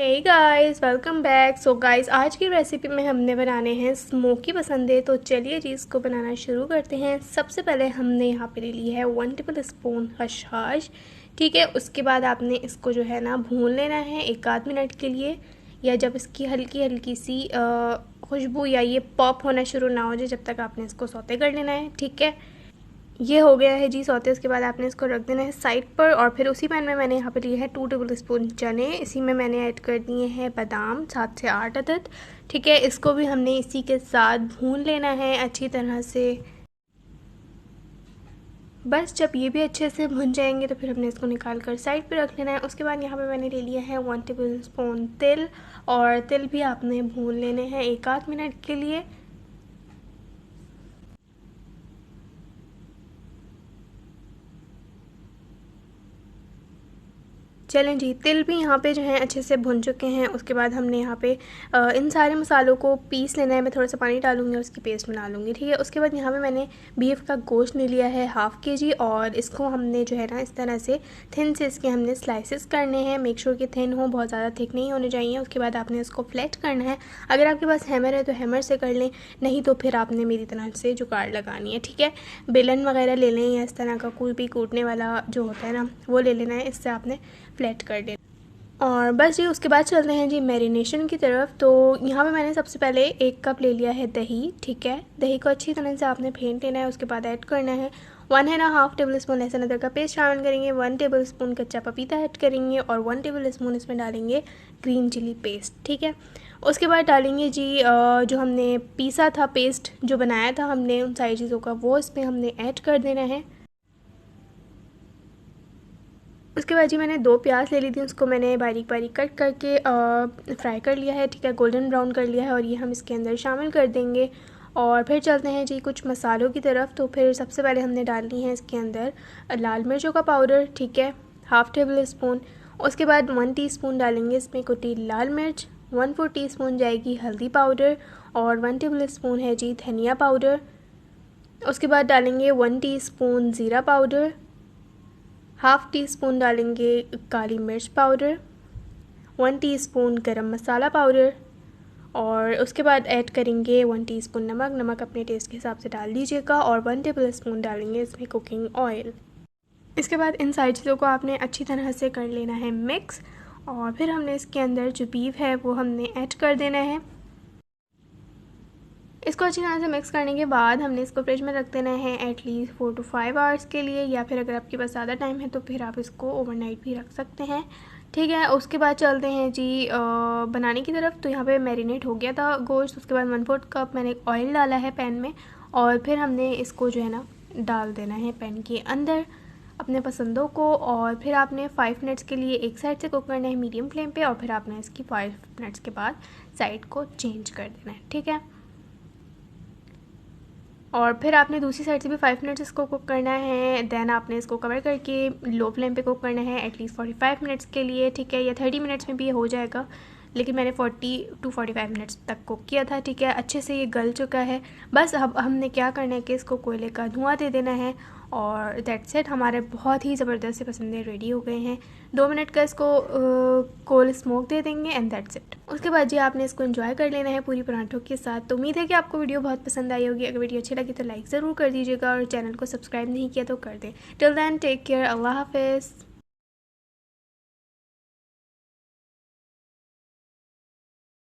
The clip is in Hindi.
हे guys, welcome back. So guys, आज की रेसिपी में हमने बनाने हैं स्मोकी पसंदे। तो चलिए जी, इसको बनाना शुरू करते हैं। सबसे पहले हमने यहाँ पे ले लिया है 1 टेबल स्पून खसखस। ठीक है, उसके बाद आपने इसको जो है ना भून लेना है 1 आध मिनट के लिए, या जब इसकी हल्की हल्की सी खुशबू या ये पॉप होना शुरू ना हो जाए जब तक आपने इसको सौते कर लेना है। ठीक है, ये हो गया है जी सौते। उसके बाद आपने इसको रख देना है साइड पर, और फिर उसी पैन में मैंने यहाँ पे लिए है 2 टेबल स्पून चने। इसी में मैंने ऐड कर दिए हैं बादाम 7 से 8 अदद। ठीक है, इसको भी हमने इसी के साथ भून लेना है अच्छी तरह से। बस जब ये भी अच्छे से भुन जाएंगे तो फिर हमने इसको निकाल कर साइड पे रख लेना है। उसके बाद यहाँ पे मैंने ले लिया है 1 टेबल स्पून तिल, और तिल भी आपने भून लेने हैं 1 आध मिनट के लिए। चलें जी, तिल भी यहाँ पे जो है अच्छे से भुन चुके हैं। उसके बाद हमने यहाँ पे इन सारे मसालों को पीस लेना है। मैं थोड़ा सा पानी डालूंगी और उसकी पेस्ट बना लूँगी। ठीक है, उसके बाद यहाँ पे मैंने बीफ का गोश्त ले लिया है ½ kg, और इसको हमने जो है ना इस तरह से थिन से इसके हमने स्लाइसेस करने हैं। मेक श्योर कि थिन हो, बहुत ज़्यादा थिक नहीं होने चाहिए। उसके बाद आपने इसको फ्लैट करना है। अगर आपके पास हैमर है तो हैमर से कर लें, नहीं तो फिर आपने मेरी तरह से जुगाड़ लगानी है। ठीक है, बेलन वगैरह ले लें, या इस तरह का कोई भी कूटने वाला जो होता है ना वो ले लेना है। इससे आपने फ्लैट कर देना। और बस जी, उसके बाद चलते हैं जी मैरिनेशन की तरफ। तो यहाँ पे मैंने सबसे पहले 1 कप ले लिया है दही। ठीक है, दही को अच्छी तरह से आपने फेंट लेना है। उसके बाद ऐड करना है 1½ टेबल स्पून लहसुन अदरक का पेस्ट शामिल करेंगे, 1 टेबल स्पून कच्चा पपीता ऐड करेंगे, और 1 टेबल स्पून इसमें डालेंगे ग्रीन चिली पेस्ट। ठीक है, उसके बाद डालेंगे जी जो हमने पीसा था, पेस्ट जो बनाया था हमने उन सारी चीज़ों का, वो इसमें हमने ऐड कर देना है। उसके बाद जी मैंने 2 प्याज ले ली थी, उसको मैंने बारीक बारीक कट करके फ्राई कर लिया है। ठीक है, गोल्डन ब्राउन कर लिया है, और ये हम इसके अंदर शामिल कर देंगे। और फिर चलते हैं जी कुछ मसालों की तरफ। तो फिर सबसे पहले हमने डालनी है इसके अंदर लाल मिर्चों का पाउडर। ठीक है, ½ टेबल स्पून। उसके बाद 1 टीस्पून डालेंगे इसमें कुटी लाल मिर्च, 1/4 टीस्पून जाएगी हल्दी पाउडर, और 1 टेबल स्पून है जी धनिया पाउडर। उसके बाद डालेंगे 1 टीस्पून ज़ीरा पाउडर, ½ टीस्पून डालेंगे काली मिर्च पाउडर, 1 टीस्पून गरम मसाला पाउडर, और उसके बाद ऐड करेंगे 1 टीस्पून नमक। नमक अपने टेस्ट के हिसाब से डाल दीजिएगा, और 1 टेबल स्पून डालेंगे इसमें कुकिंग ऑयल। इसके बाद इन सारी चीज़ों को आपने अच्छी तरह से कर लेना है मिक्स, और फिर हमने इसके अंदर जो बीफ है वो हमने ऐड कर देना है। इसको अच्छी तरह से मिक्स करने के बाद हमने इसको फ्रिज में रख देना है एटलीस्ट 4 to 5 आवर्स के लिए, या फिर अगर आपके पास ज़्यादा टाइम है तो फिर आप इसको ओवरनाइट भी रख सकते हैं। ठीक है, उसके बाद चलते हैं जी बनाने की तरफ। तो यहाँ पे मैरिनेट हो गया था गोश्त। उसके बाद 1/4 कप मैंने ऑयल डाला है पैन में, और फिर हमने इसको जो है ना डाल देना है पैन के अंदर अपने पसंदों को। और फिर आपने 5 मिनट्स के लिए एक साइड से कुक करना है मीडियम फ्लेम पे, और फिर आपने इसकी 5 मिनट्स के बाद साइड को चेंज कर देना है। ठीक है, और फिर आपने दूसरी साइड से भी 5 मिनट्स इसको कुक करना है। देन आपने इसको कवर करके लो फ्लेम पे कुक करना है एटलीस्ट 45 मिनट्स के लिए। ठीक है, या 30 मिनट्स में भी हो जाएगा, लेकिन मैंने 40 to 45 मिनट्स तक कुक किया था। ठीक है, अच्छे से ये गल चुका है। बस अब हमने क्या करना है कि इसको कोयले का धुआं दे देना है, और दैट्स इट। हमारे बहुत ही ज़बरदस्त से पसंदे रेडी हो गए हैं। 2 मिनट का इसको कोल स्मोक दे देंगे, एंड दैट्स इट। उसके बाद जी आपने इसको एंजॉय कर लेना है पूरी पराठों के साथ। तो उम्मीद है कि आपको वीडियो बहुत पसंद आई होगी। अगर वीडियो अच्छी लगी तो लाइक ज़रूर कर दीजिएगा, और चैनल को सब्सक्राइब नहीं किया तो कर दें। टिल देन टेक केयर, अल्लाह हाफिज़।